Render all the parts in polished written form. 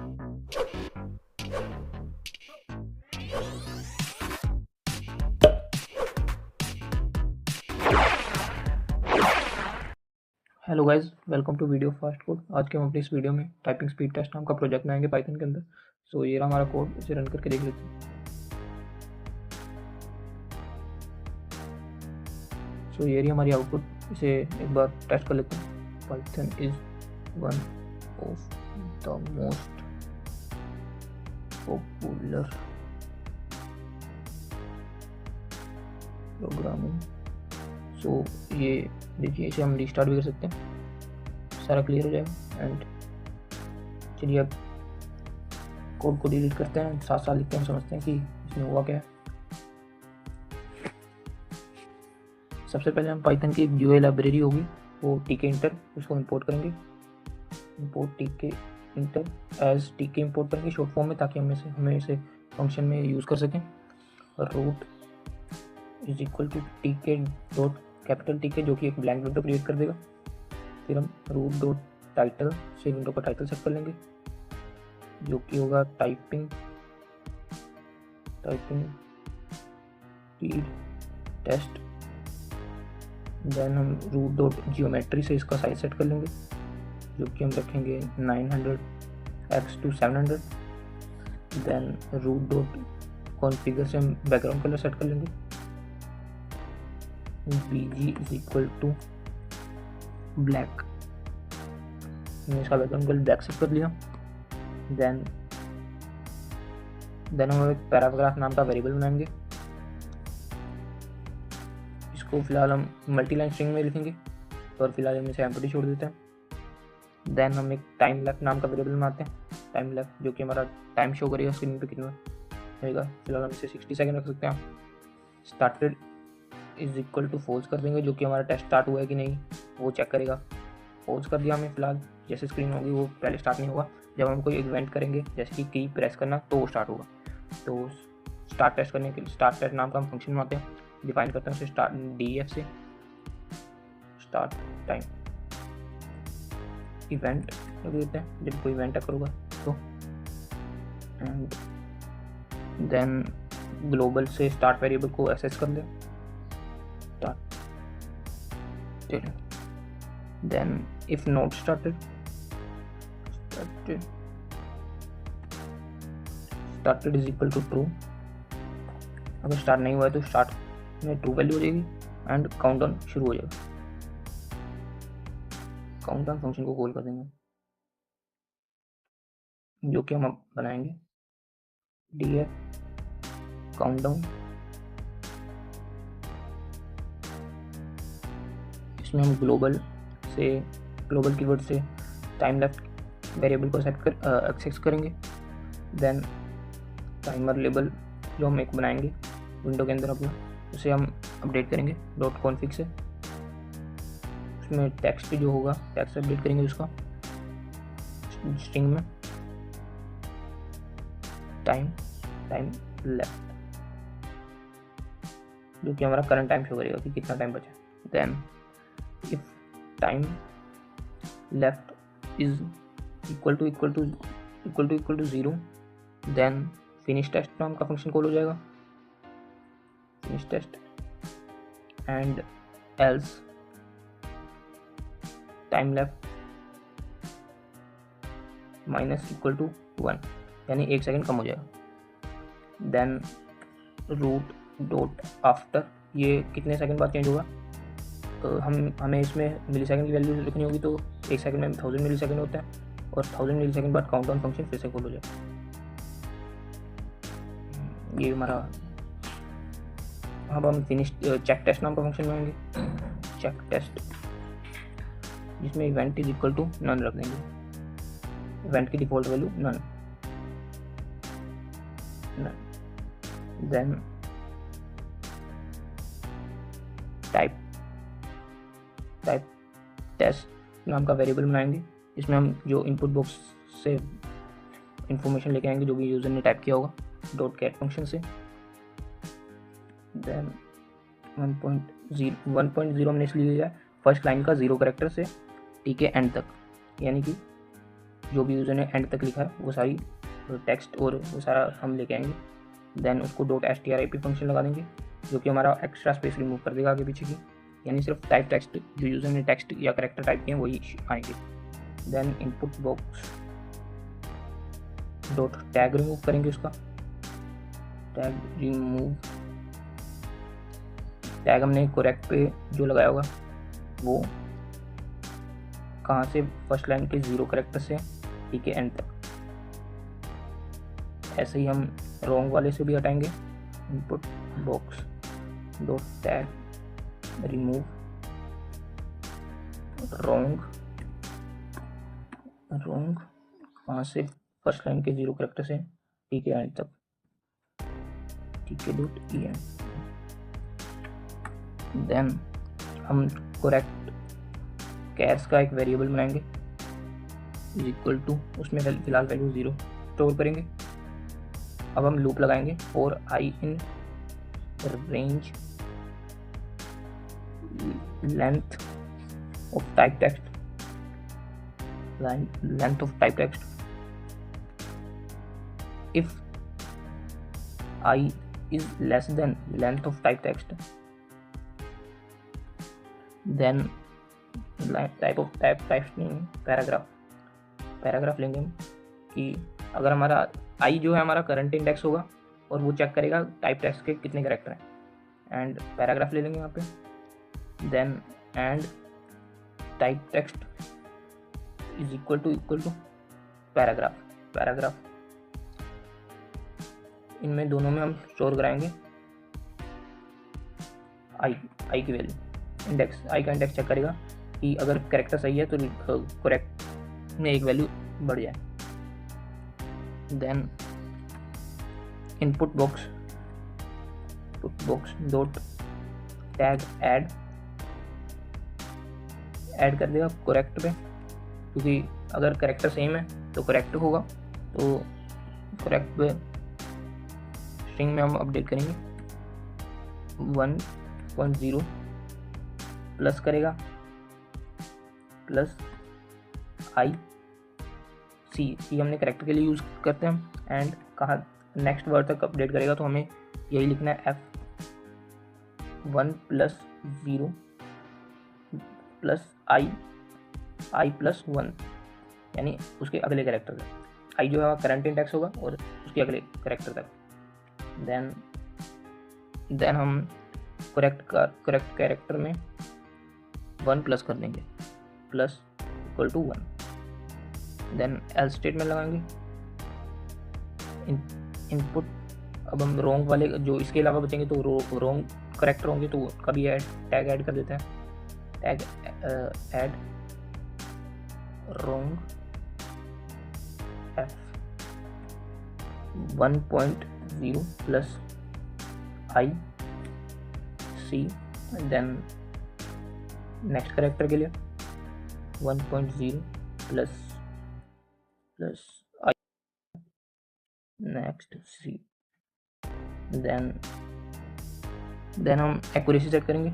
Hello guys, welcome to video fast code. आज के हम अपनी इस वीडियो में टाइपिंग स्पीड टेस्ट नाम का प्रोजेक्ट बनाएंगे पाइथन के अंदर। सो ये रहा हमारा कोड, इसे रन करके देख लेते हैं। सो ये रही हमारी आउटपुट, इसे एक बार टेस्ट कर लेते हैं। Python is one of the most popular programming. So ये देखिए, इसे हम रिस्टार्ट भी कर सकते हैं, सारा क्लियर हो जाएगा। एंड चलिए अब कोड को डिलीट करते हैं, साथ साथ लिखते हैं, हम समझते हैं कि इसमें हुआ क्या है। सबसे पहले हम पाइथन की जो लाइब्रेरी होगी वो टीके इंटर, उसको इंपोर्ट करेंगे। इंपोर्ट टीके इंटर एज टीके इंपोर्ट करेंगे शॉर्ट फॉर्म में, ताकि हमें इसे फंक्शन में यूज़ कर सकें। और root is equal to TK dot capital टीके, जो कि एक ब्लैंक विंडो क्रिएट कर देगा। फिर हम रूट डॉट टाइटल से विंडो का टाइटल सेट कर लेंगे, जो कि होगा टाइपिंग स्पीड टेस्ट। देन हम रूट डॉट जियोमेट्री से इसका साइज सेट कर लेंगे, जो कि हम रखेंगे 900x to 700। Then root dot configure से हम बैकग्राउंड कलर सेट कर लेंगे, bg is equal to black. हमने इसका बैकग्राउंड कलर ब्लैक सेट कर लिया। देन हम एक पैराग्राफ नाम का वेरिएबल बनाएंगे। इसको फिलहाल हम मल्टी लाइन स्ट्रिंग में लिखेंगे, और फिलहाल हम इसे एम्प्टी छोड़ देते हैं। देन हम एक टाइम लेफ्ट नाम का वेरिएबल बनाते हैं, टाइम लेफ्ट, जो कि हमारा टाइम शो करेगा स्क्रीन पे कितना रहेगा। फिलहाल हम इसे 60 सेकंड रख सकते हैं। Started is equal to false कर देंगे, जो कि हमारा टेस्ट स्टार्ट हुआ है कि नहीं वो चेक करेगा। फॉल्स कर दिया हमने। फिलहाल जैसे स्क्रीन होगी वो पहले स्टार्ट नहीं होगा, जब हम कोई इवेंट करेंगे जैसे कि की प्रेस करना तो वो स्टार्ट होगा। तो स्टार्ट टेस्ट करने के लिए स्टार्ट टेस्ट नाम का हम फंक्शन बनाते हैं, डिफाइन करते हैं उसे स्टार्ट DEF से स्टार्ट टाइम इवेंट रख देते हैं, जब कोई इवेंट अकर होगा तो। एंड देन ग्लोबल से स्टार्ट वेरिएबल को एक्सेस कर दें, then if not started is equal to true। अगर स्टार्ट नहीं हुआ है तो स्टार्ट में ट्रू वैल्यू हो जाएगी एंड काउंटडाउन शुरू हो जाएगा। काउंटडाउन फंक्शन को कॉल कर देंगे, जो कि हम अब बनाएंगे df काउंटडाउन। इसमें हम ग्लोबल कीवर्ड से टाइम लेफ्ट वेरिएबल को सेट कर एक्सेस करेंगे। देन टाइमर लेबल जो हम एक बनाएंगे विंडो के अंदर अपना, उसे हम अपडेट करेंगे डॉट कॉन्फिग से। उसमें टेक्स्ट जो होगा टेक्स्ट अपडेट करेंगे उसका स्ट्रिंग में टाइम लेफ्ट, जो कि हमारा करंट टाइम शो करेगा कि कितना टाइम बचा। Then if time left is equal to 0, then finish test नाम का फंक्शन कॉल हो जाएगा, finish test। and else time left minus equal to 1, यानी 1 सेकंड कम हो जाएगा। then root dot after, ये कितने सेकंड बाद चेंज होगा। हमें इसमें मिली सेकंड की वैल्यू लिखनी होगी, तो 1 सेकंड में 1000 मिली सेकंड होता है, और 1000 मिली सेकंड बाद काउंटडाउन फंक्शन फिर से कॉल हो जाए। ये हमारा। अब हम फिनिश चेक टेस्ट नाम का फंक्शन बनाएंगे, चेक टेस्ट, जिसमें event is equal to none रख देंगे, इवेंट की default value none. Then type test नाम का वेरिएबल बनाएंगे, इसमें हम जो इनपुट बॉक्स से इंफॉर्मेशन लेके आएंगे जो भी यूज़र ने टाइप किया होगा डॉट गेट फंक्शन से। देन 1.0 हमने इसलिए लिया फर्स्ट लाइन का 0 कैरेक्टर से टीके एंड तक, यानी कि जो भी यूज़र ने एंड तक लिखा है वो सारी टेक्स्ट और वो सारा हम लेके आएंगे। देन उसको .strip फंक्शन लगा देंगे जो कि हमारा एक्स्ट्रा स्पेस रिमूव कर देगा आगे पीछे की, यानी सिर्फ टाइप टेक्स्ट जो यूज़र ने टेक्स्ट या करेक्टर टाइप किए हैं वही आएंगे। Then input box dot tag remove करेंगे, उसका टैग रिमूव, टैग हमने करेक्ट पे जो लगाया होगा वो कहाँ से, फर्स्ट लाइन के 0 करेक्टर से ठीक है एंड तक। ऐसे ही हम रॉन्ग वाले से भी हटाएंगे। Input box dot tag remove wrong, wrong कहाँ से, फर्स्ट लाइन के 0 करेक्टर से ठीक है एंड तक, ठीक है डॉट ई एन। देन हम करेक्ट कैर्स का एक वेरिएबल बनाएंगे इज इक्वल टू, उसमें फिलहाल वैल्यू 0 स्टोर करेंगे। अब हम लूप लगाएंगे for I in range length of type text, length of type text if I is less than length of type text, then type of type paragraph लेंगे हम कि अगर हमारा आई जो है हमारा करंट इंडेक्स होगा और वो चेक करेगा टाइप टेक्स्ट के कितने कैरेक्टर हैं, एंड पैराग्राफ ले लेंगे यहाँ पे। Then and type text is equal to paragraph, इनमें दोनों में हम स्टोर कराएंगे आई की वैल्यू, इंडेक्स आई का इंडेक्स चेक करेगा कि अगर कैरेक्टर सही है तो करेक्ट में एक वैल्यू बढ़ जाए। Then input box dot tag add कर देगा करेक्ट पे, क्योंकि अगर कैरेक्टर सेम है तो करेक्ट होगा, तो करेक्ट पे स्ट्रिंग में हम अपडेट करेंगे 1.0 प्लस करेगा प्लस आई सी हमने करेक्टर के लिए यूज़ करते हैं, एंड कहाँ नेक्स्ट वर्ड तक अपडेट करेगा तो हमें यही लिखना है F1 प्लस 0 प्लस आई प्लस 1, यानी उसके अगले कैरेक्टर तक। आई जो है करंट इंडेक्स होगा और उसके अगले कैरेक्टर तक। देन हम करेक्ट कैरेक्टर में 1 प्लस कर देंगे, plus equal to 1। Then else statement लगाएंगे। इनपुट, अब हम रॉन्ग वाले जो इसके अलावा बचेंगे तो रॉन्ग करेक्टर होंगे तो कभी टैग ऐड कर देते हैं, tag add wrong F 1.0 plus I C, then next character के लिए 1.0 plus I next C. Then हम एक्यूरेसी चेक करेंगे।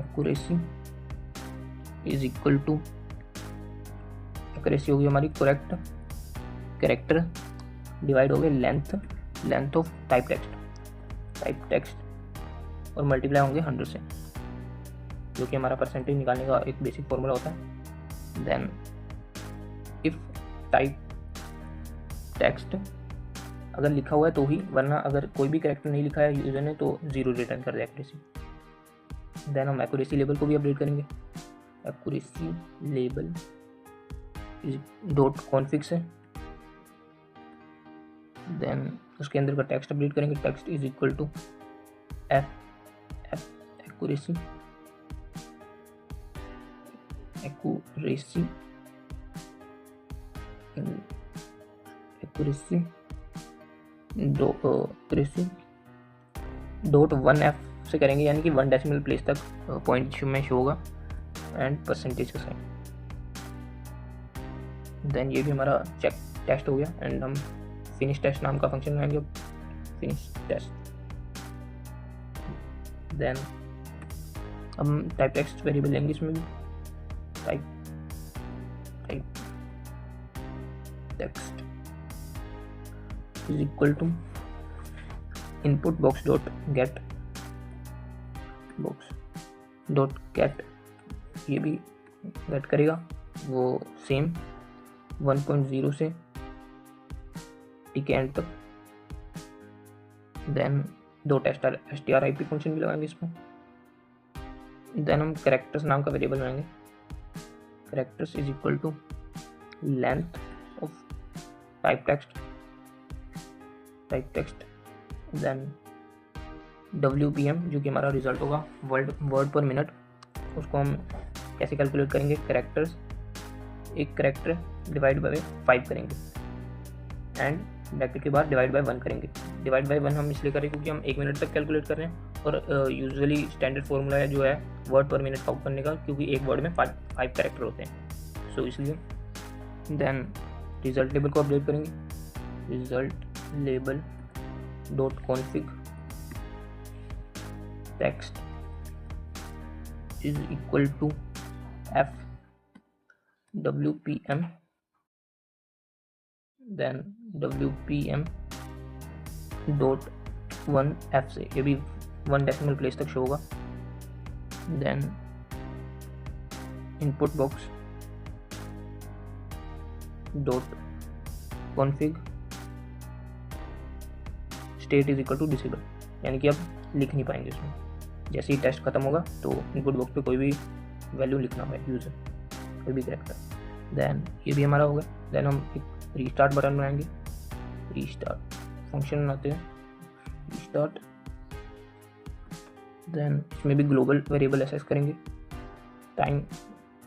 Accuracy is equal to, accuracy होगी हमारी कैरेक्टर डिवाइड हो गए लेंथ ऑफ टाइप टेक्स्ट और मल्टीप्लाई होंगे 100 से, जो कि हमारा परसेंटेज निकालने का एक बेसिक फॉर्मूला होता है। देन इफ टाइप टेक्स्ट अगर लिखा हुआ है तो ही, वरना अगर कोई भी कैरेक्टर नहीं लिखा है यूजर ने तो 0 रिटर्न कर दे एक्यूरेसी। देन हम एक्यूरेसी लेवल को भी अपडेट करेंगे। एक्यूरेसी लेवल डॉट कॉन्फिग से, देन उसके अंदर का टेक्स्ट अपडेट करेंगे। Text is equal to accuracy dot 1F से करेंगे, यानी कि 1 डेसिमल प्लेस तक पॉइंट में शो होगा, एंड परसेंटेज का साइन। देन ये भी हमारा चेक टेस्ट हो गया, एंड हम फिनिश टेस्ट नाम का फंक्शन बनाएंगे। फिनिश टेस्ट, देन हम टाइप टेक्स्ट वेरिएबल लेंगे इसमें भी, type text is equal to input box dot get ये भी गेट करेगा वो सेम 1.0 से टी के एंड तक। देन दो strip फंक्शन भी लगाएंगे इसमें। देन हम कैरेक्टर्स नाम का वेरिएबल बनाएंगे। Characters is equal to length of type text then WPM जो कि हमारा रिजल्ट होगा वर्ड पर मिनट, उसको हम कैसे कैलकुलेट करेंगे। कैरेक्टर्स, एक कैरेक्टर डिवाइड बाय 5 करेंगे एंड ब्रैकेट के बाद डिवाइड बाय 1 करेंगे। डिवाइड बाय 1 हम इसलिए करें क्योंकि हम 1 मिनट तक कैलकुलेट कर रहे हैं और यूजुअली स्टैंडर्ड फार्मूला है जो है वर्ड पर मिनट काउंट करने का, क्योंकि एक वर्ड में 5 कैरेक्टर होते हैं, सो इसलिए। देन रिजल्ट लेबल को अपडेट करेंगे। Result label dot config text is equal to WPM then WPM dot 1F से, ये भी 1 डेसिमल प्लेस तक शो होगा। Then input box dot config state is equal to disable, यानी कि अब लिख नहीं पाएंगे इसमें। जैसे ही टेस्ट खत्म होगा तो इनपुट बॉक्स पे कोई भी वैल्यू लिखना है यूजर, कोई भी कैरेक्टर। देन ये भी हमारा हो गया। देन हम एक रीस्टार्ट बटन बनाएंगे। रीस्टार्ट फंक्शन बनाते हैं, रीस्टार्ट। देन इसमें भी ग्लोबल वेरिएबल एसेस करेंगे, time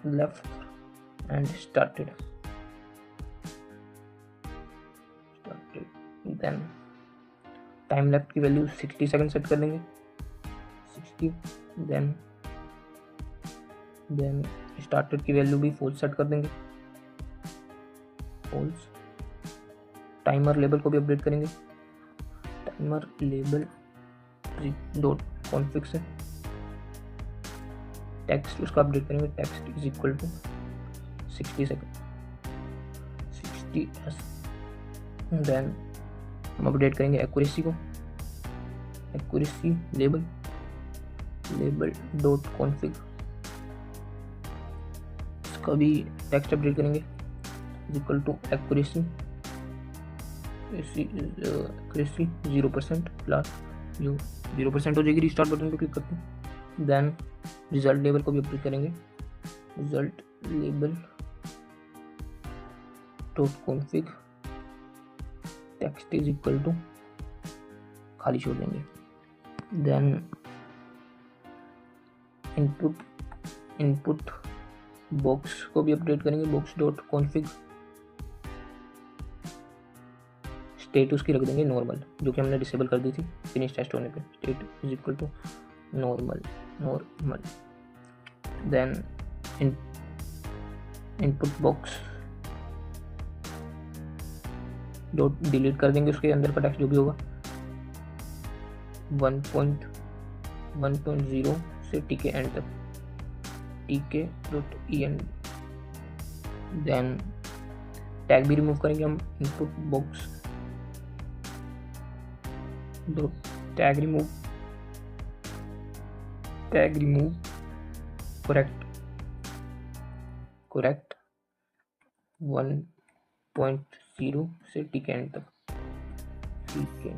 left and started. Then time left की वैल्यू 60 सेकंड सेट कर देंगे, 60। देन स्टार्टेड की वैल्यू भी फॉल्स सेट कर देंगे, फॉल्स। टाइमर लेबल को भी अपडेट करेंगे। टाइमर लेबल डॉट कॉन्फिग से टेक्स्ट उसका अपडेट करेंगे। Text is equal to 60 second, 60s। Then हम अपडेट करेंगे एक्यूरेसी को। एक्यूरेसी लेबल डॉट कॉन्फिग, इसका भी टेक्स्ट अपडेट करेंगे is equal to accuracy 0% plus, जो 0% हो जाएगी रिस्टार्ट बटन पे क्लिक करते हैं। देन रिजल्ट लेबल को भी अपडेट करेंगे। Result label dot config text is equal to खाली छोड़ देंगे। देन इनपुट बॉक्स को भी अपडेट करेंगे। बॉक्स डॉट कॉन्फिग स्टेट उसकी रख देंगे नॉर्मल, जो कि हमने डिसेबल कर दी थी फिनिश टेस्ट होने पे। State is equal to normal. Then input box dot delete कर देंगे उसके अंदर का टेक्स्ट जो भी होगा 1.0 से टी के एंड तक, tk.end। देन टैग भी रिमूव करेंगे हम। Input box dot tag remove correct 1.0 से टी के एंड तक, ठीक है।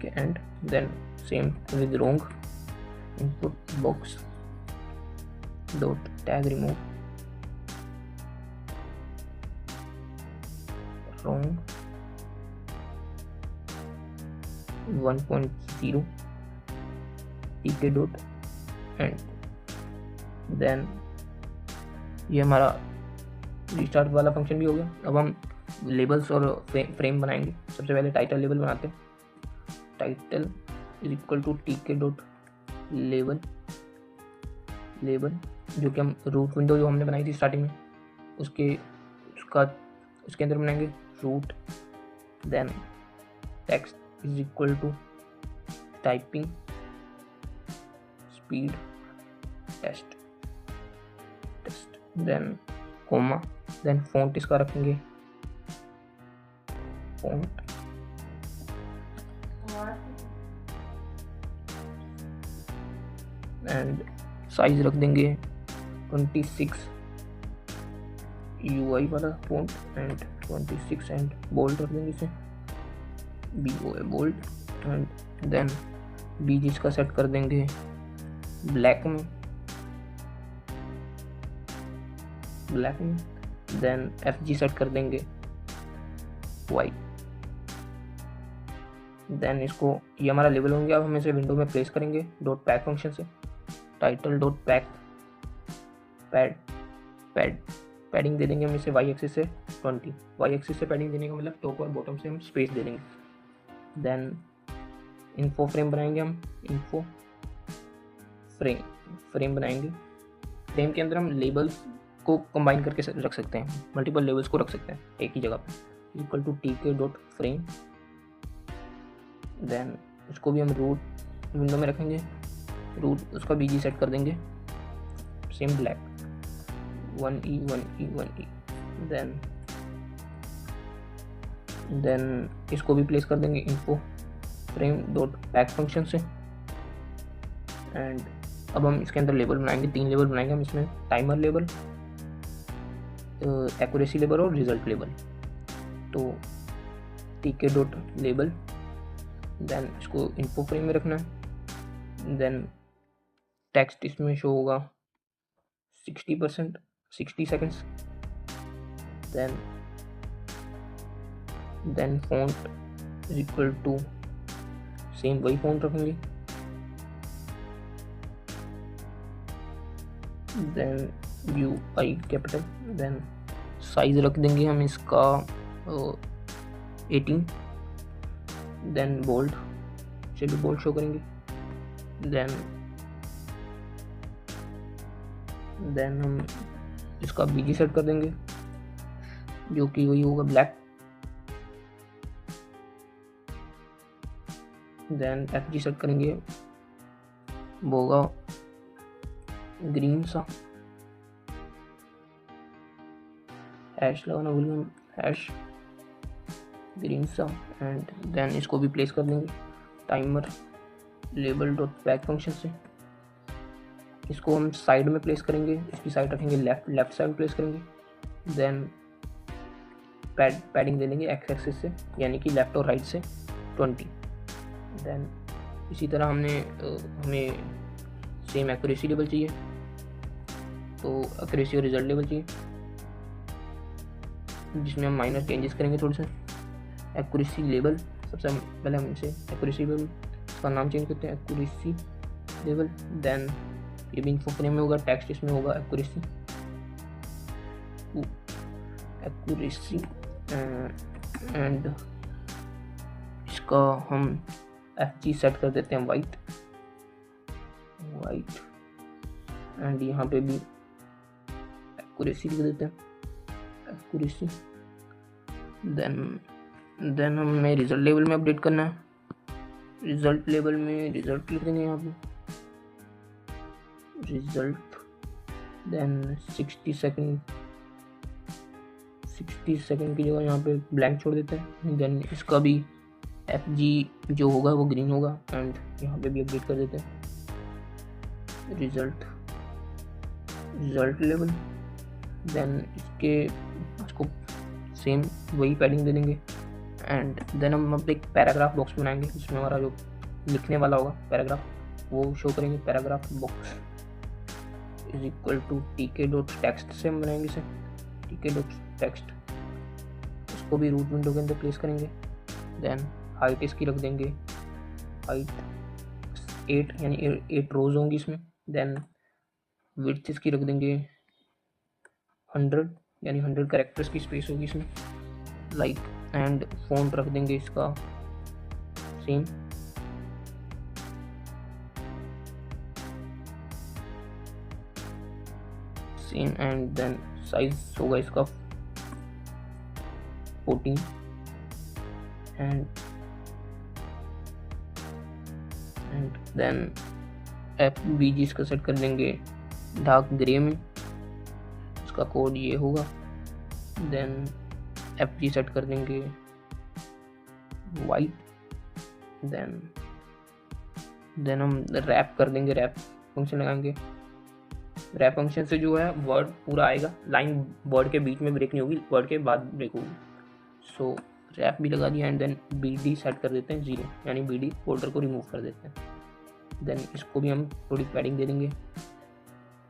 And then same with wrong, input box dot tag remove wrong 1.0 tk dot end. Then ये हमारा रिस्टार्ट वाला फंक्शन भी हो गया। अब हम लेबल्स और फ्रेम बनाएंगे। सबसे पहले टाइटल लेबल बनाते हैं। Title is equal to tk dot label, जो कि हम रूट विंडो जो हमने बनाई थी स्टार्टिंग में उसके अंदर बनाएंगे root. Then text is equal to typing speed test test, then comma, then font इसका रखेंगे फॉन्ट एंड साइज रख देंगे 26 UI वाला फॉन्ट एंड 26 एंड बोल्ड रख देंगे इसे BOA बोल्ड एंड देन बीज इसका सेट कर देंगे ब्लैक में देन FG सेट कर देंगे वाइट। देन इसको ये हमारा लेवल होंगे। अब हम इसे विंडो में प्लेस करेंगे डॉट पैक फंक्शन से टाइटल डॉट पैक पैडिंग दे देंगे हम इसे वाई एक्सिस से 20। वाई एक्सिस से पैडिंग देने का मतलब टॉप और बॉटम से हम स्पेस दे देंगे। देन इन्फो फ्रेम बनाएंगे हम इन्फो फ्रेम बनाएंगे। फ्रेम के अंदर हम लेबल्स को कंबाइन करके रख सकते हैं, मल्टीपल लेबल्स को रख सकते हैं एक ही जगह पर इक्वल टू tk.frame। देन इसको भी हम रूट विंडो में रखेंगे, रूट उसका बीजी सेट कर देंगे सेम ब्लैक 1E देन इसको भी प्लेस कर देंगे info frame dot pack function से। एंड अब हम इसके अंदर लेबल बनाएंगे, 3 लेबल बनाएंगे हम इसमें, टाइमर लेबल, एक्यूरेसी लेबल और रिजल्ट लेबल। तो tk डॉट लेबल, देन इसको इन्फो फ्रेम में रखना है। देन टेक्स्ट इसमें शो होगा 60% 60 seconds. Then font is equal to same वही फॉन्ट रखेंगे। Then UI capital, then size रख देंगे हम इसका 18। देन बोल्ड, चलिए बोल्ड शो करेंगे। देन हम इसका बीजी सेट कर देंगे जो कि वही होगा ब्लैक। देन FG सेट करेंगे वो होगा ग्रीन सा, हैश लगाना भूल गए, हैश ग्रीन सा। एंड देन इसको भी प्लेस कर देंगे timer label dot pack function से। इसको हम साइड में प्लेस करेंगे, इसकी साइड रखेंगे लेफ्ट साइड प्लेस करेंगे। देन पैडिंग दे देंगे एक्स एक्सिस से, यानी कि लेफ्ट और राइट से 20। देन इसी तरह हमें सेम एक्यूरेसी लेवल चाहिए, तो एक्यूरेसी और रिजल्ट लेवल चाहिए जिसमें हम माइनर चेंजेस करेंगे थोड़े से। एक्यूरेसी लेवल, सबसे पहले हम इसे एक्यूरेसी लेवल इसका नाम चेंज करते हैं एक्यूरेसी लेवल। देन ये भी इन्फो फ्रेम में होगा, टेक्स्ट इसमें होगा एक्यूरेसी एंड इसका हम FG सेट कर देते हैं वाइट एंड यहाँ पे भी एक्यूरेसी लिख देते हैं एक्यूरेसी। देन हमें रिजल्ट लेवल में अपडेट करना है। रिजल्ट लेवल में रिजल्ट लिख देंगे यहाँ पे रिजल्ट। देन 60 सेकेंड की जगह यहाँ पे ब्लैंक छोड़ देते हैं। देन इसका भी FG जो होगा वो ग्रीन होगा एंड यहाँ पे भी अपडेट कर देते हैं रिजल्ट लेवल। देन इसको सेम वही पैडिंग दे देंगे एंड देन हम अब एक पैराग्राफ बॉक्स बनाएंगे जिसमें हमारा जो लिखने वाला होगा पैराग्राफ वो शो करेंगे। Paragraph box is equal to tk dot text से हम बनाएंगे इसे tk डॉट टेक्स्ट। इसको भी रूट विंडो के अंदर प्लेस करेंगे। देन हाइट इसकी रख देंगे हाइट 8, यानी 8 रोज होंगी इसमें। देन विड्थ इसकी रख देंगे 100, यानी 100 कैरेक्टर्स की स्पेस होगी इसमें लाइक। एंड फॉन्ट रख देंगे इसका सेम एंड देन साइज होगा इसका 14 एंड देन एफ बी जी इसका सेट कर देंगे डार्क ग्रे में, इसका कोड ये होगा। देन एफ जी सेट कर देंगे वाइट। देन हम रैप कर देंगे, रैप फंक्शन लगाएंगे। रैप फंक्शन से जो है वर्ड पूरा आएगा, लाइन वर्ड के बीच में ब्रेक नहीं होगी, वर्ड के बाद ब्रेक होगी। सो रैप भी लगा दिया and then B D set कर देते हैं 0, यानी बी डी फोल्डर को रिमूव कर देते हैं। देन इसको भी हम थोड़ी पैडिंग दे देंगे,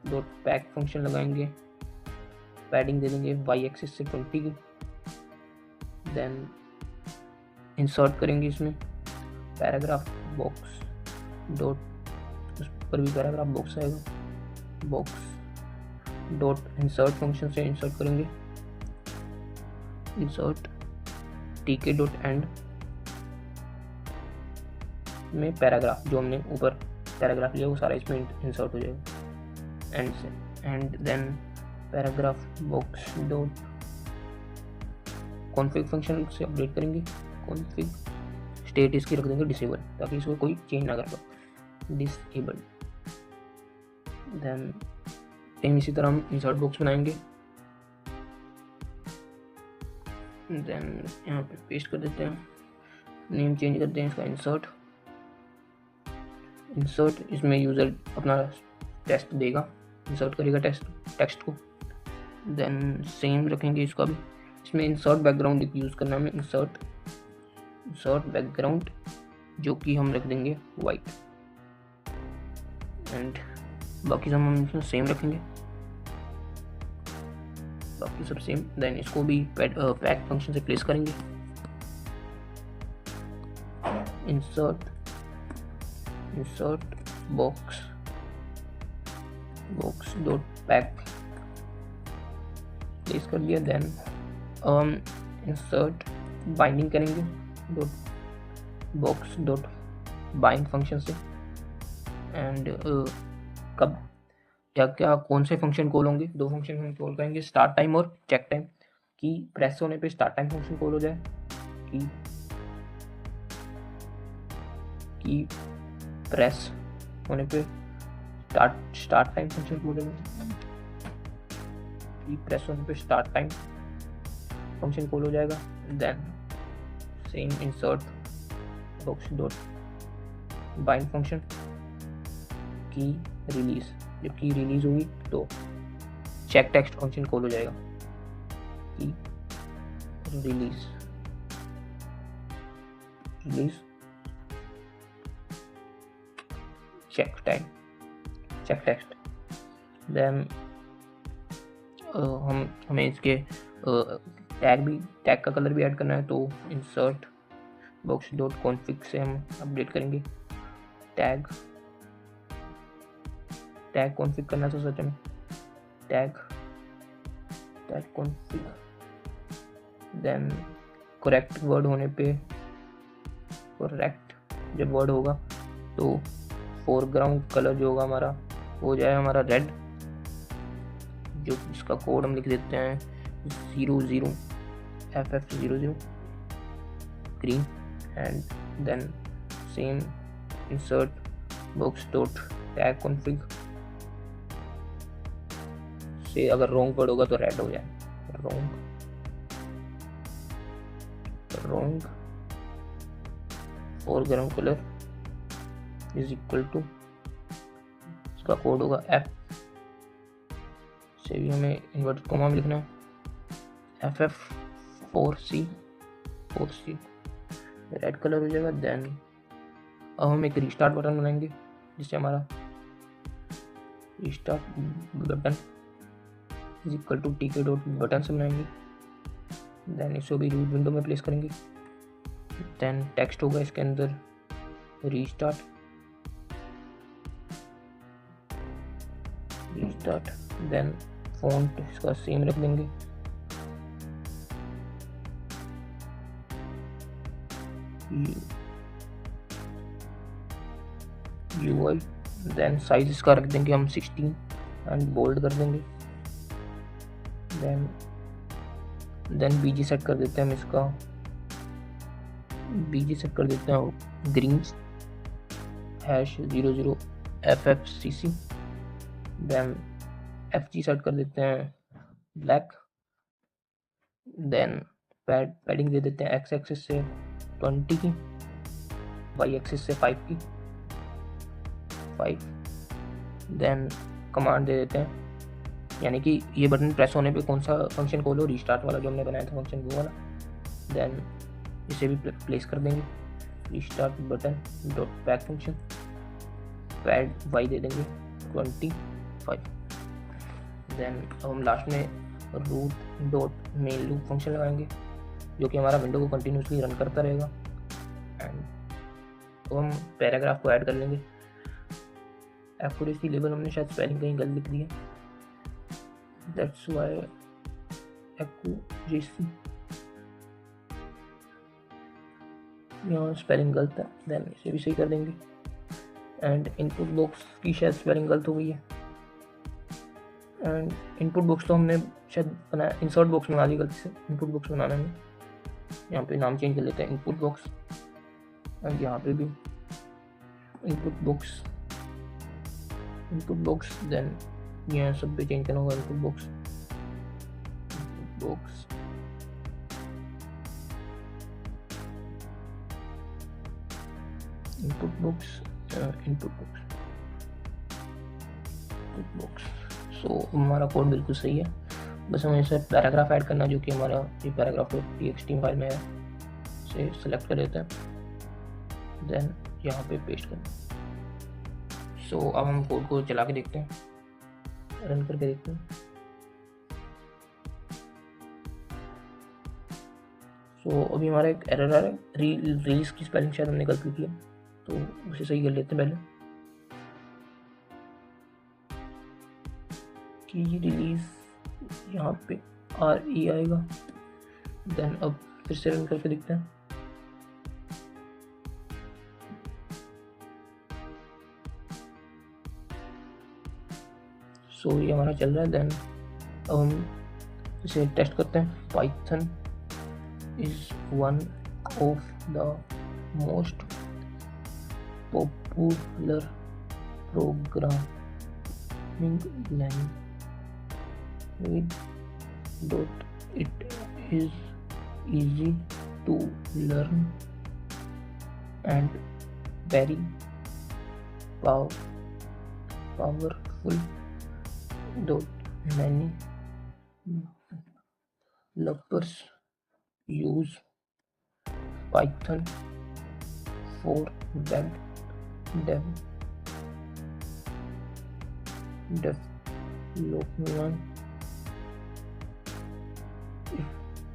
डॉट पैक फंक्शन लगाएंगे, पैडिंग दे देंगे वाई एक्सिस से 20 की। देन इंसर्ट करेंगे इसमें पैराग्राफ बॉक्स डॉट, उस पर भी पैराग्राफ बॉक्स आएगा, बॉक्स डॉट इंसर्ट फंक्शन से इंसर्ट करेंगे, इंसर्ट टीके डॉट एंड में पैराग्राफ, जो हमने ऊपर पैराग्राफ लिया वो सारा इसमें इंसर्ट हो जाएगा एंड से। And then paragraph box dot config function से अपडेट करेंगे, कॉन्फिग स्टेट इसकी रख देंगे डिसेबल, ताकि इसको कोई चेंज ना कर पाए, डिसेबल। देन सेम इसी तरह हम इंसर्ट बॉक्स बनाएंगे। देन यहाँ पे पेस्ट कर देते हैं, नेम चेंज करते हैं इसका इंसर्ट, इंसर्ट इसमें यूज़र अपना टेस्ट देगा, इंसर्ट करेगा टेक्स्ट को। देन सेम रखेंगे इसका भी, इसमें इंसर्ट बैकग्राउंड यूज़ करना है, इंसर्ट बैकग्राउंड जो कि हम रख देंगे वाइट एंड बाकी सब हम इसमें सेम रखेंगे, बाकी सब सेम। देन इसको भी पैक फंक्शन से प्लेस करेंगे, insert box dot pack place कर दिया। देन इंसर्ट बाइंडिंग करेंगे बॉक्स डॉट बाइंड फंक्शन से। एंड कब क्या कौन से फंक्शन कॉल होंगे, 2 फंक्शन हम कॉल करेंगे, स्टार्ट टाइम और चेक टाइम। की प्रेस होने पे स्टार्ट टाइम फंक्शन कॉल हो जाए, की प्रेस होने पे स्टार्ट टाइम फंक्शन कॉल हो जाए, की प्रेस होने पे स्टार्ट टाइम फंक्शन कॉल हो जाएगा। Then same insert box dot bind function, key release, जब की रिलीज होगी तो चेक टेक्स्ट फंक्शन कॉल हो जाएगा, की रिलीज चेक टेक्स्ट। देन हमें इसके टैग का कलर भी ऐड करना है, तो इंसर्ट बॉक्स डॉट कॉन्फिग से हम अपडेट करेंगे टैग कॉन्फिग करना था सच में, tag config. Then correct word होने पे, करेक्ट जब वर्ड होगा तो फोरग्राउंड कलर जो होगा हमारा हो जाए हमारा रेड, जो इसका कोड हम लिख देते हैं 00 FF00 green। And then same insert box dot tag config से अगर रॉन्ग वर्ड होगा तो रेड हो जाए, wrong foreground colour is equal to, इसका कोड होगा F से भी हमें इन्वर्टेड कॉमा में लिखना है, FF4C रेड कलर हो जाएगा। देन अब हम एक रीस्टार्ट बटन बनाएंगे, जिससे हमारा restart button is equal to TK dot button से बनाएंगे। देन इसको भी रूट विंडो में प्लेस करेंगे। देन टेक्स्ट होगा इसके अंदर रीस्टार्ट, देन फॉन्ट इसका सेम रख देंगे, UI। देन साइज इसका रख देंगे हम 16 एंड बोल्ड कर देंगे। देन BG सेट कर देते हैं हम इसका, BG सेट कर देते हैं green #00 FFCC, then FG set कर देते हैं ब्लैक, देन पैडिंग दे देते हैं x एक्सिस से 20 की, y एक्सिस से 5 की, 5, देन कमांड दे देते हैं, यानी कि ये बटन प्रेस होने पे कौन सा फंक्शन कॉल हो, रिस्टार्ट वाला जो हमने बनाया था फंक्शन वो वाला, देन इसे भी प्लेस कर देंगे, restart button dot back function, pad y दे देंगे 25, देन अब हम लास्ट में root dot main loop function लगाएंगे जो कि हमारा विंडो को कंटिन्यूसली रन करता रहेगा। एंड तो हम पैराग्राफ को ऐड कर लेंगे। एक्यूरेसी लेवल हमने शायद स्पेलिंग कहीं गलत लिख दी है, दैट्स व्हाई एक्यूरेसी यहाँ स्पेलिंग गलत है, देन इसे भी सही कर देंगे। एंड इनपुट बॉक्स की शायद स्पेलिंग गलत हो गई है, एंड इनपुट बॉक्स तो हमने शायद बनाया, इंसर्ट बॉक्स बना दी गलती से, इनपुट बॉक्स बनाना है, यहाँ पे नाम चेंज कर लेते हैं इनपुट बॉक्स, एंड यहाँ पे भी इनपुट बॉक्स, देन यहाँ सब पे चेंज करना होगा इनपुट बॉक्स, सो हमारा कोड बिल्कुल सही है, बस हमें इसे पैराग्राफ ऐड करना जो कि हमारा ये पैराग्राफ txt फाइल में है, इसे सेलेक्ट कर लेते हैं, देन यहाँ पे पेस्ट करना। सो अब हम कोड को चला के देखते हैं, रन करके देखते हैं। सो अभी हमारा एक एरर आ रहा है, रिलीज की स्पेलिंग शायद हमने गलत लिखी है, तो उसे सही कर लेते हैं पहले कि रिलीज यहाँ पे RE आएगा, देन अब फिर से रन करके देखते हैं। सो ये हमारा चल रहा है, देन अब हम इसे टेस्ट करते हैं। Python is one of the most popular programming language, it is easy to learn and very powerful. Many developers use Python for web development.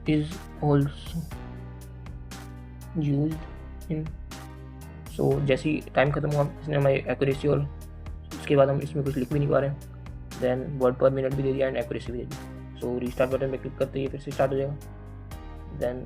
Is also used in, so जैसे ही time खत्म हुआ इसने हमारी accuracy, और उसके बाद हम इसमें कुछ लिख भी नहीं पा रहे हैं, देन वर्ड पर मिनट भी दे दिया एंड एक्यूरेसी भी दे दी। सो रीस्टार्ट बटन पे क्लिक करते ही फिर से स्टार्ट हो जाएगा, देन